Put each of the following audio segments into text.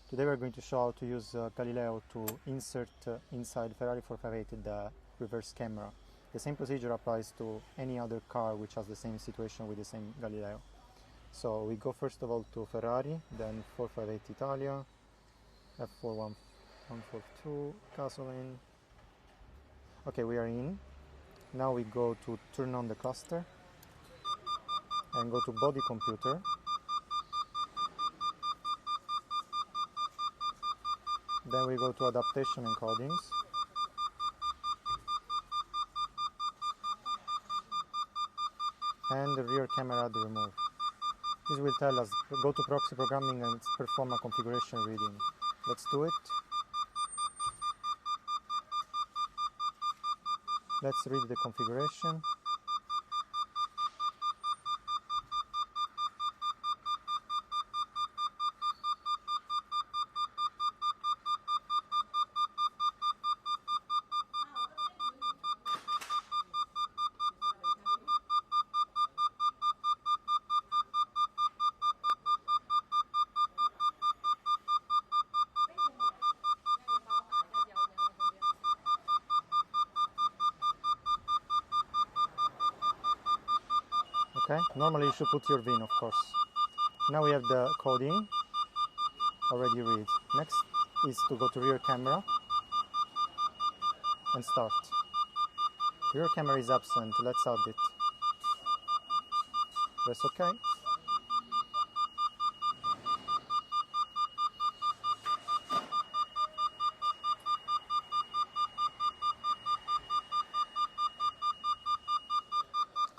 Today we're going to show how to use Galileo to insert inside FerrariF458 the reverse camera. The same procedure applies to any other car which has the same situation with the same Galileo. So we go first of all to Ferrari, then 458 Italia, F41142, gasoline. Okay, we are in. Now we go to turn on the cluster and go to body computer. Then we go to adaptation encodings. And the rear camera remove. This will tell us go to proxy programming and perform a configuration reading. Let's do it. Let's read the configuration. Okay, normally you should put your VIN, of course. Now we have the coding already read. Next is to go to rear camera and start. Rear camera is absent, let's add it. Press OK.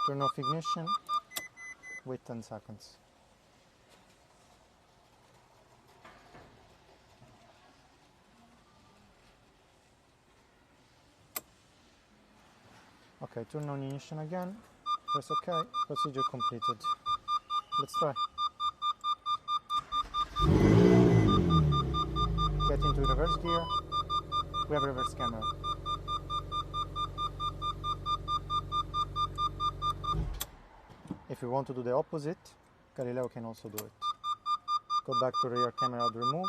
Turn off ignition. Wait 10 seconds. Okay, turn on ignition again. Press OK. Procedure completed. Let's try. Get into reverse gear. We have reverse camera. If you want to do the opposite, Galileo can also do it. Go back to rear camera remove.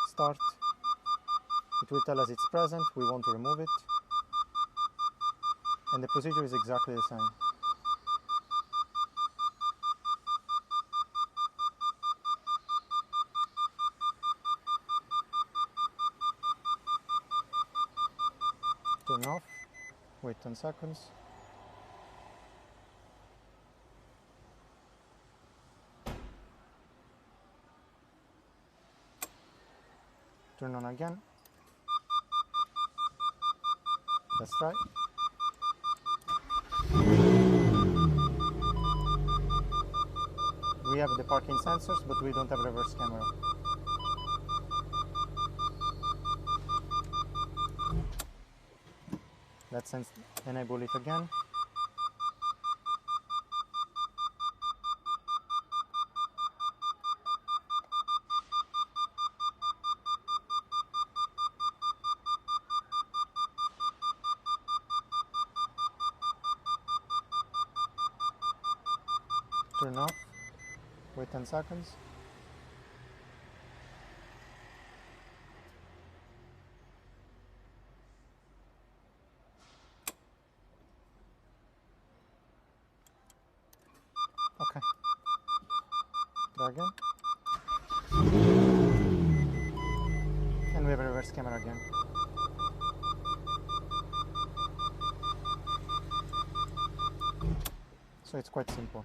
Start. It will tell us it's present, we want to remove it. And the procedure is exactly the same. Turn off. Wait 10 seconds. Turn on again. Let's try. We have the parking sensors, but we don't have reverse camera. Let's enable it again. Turn off. Wait 10 seconds. Okay. Try again. And we have a reverse camera again. So it's quite simple.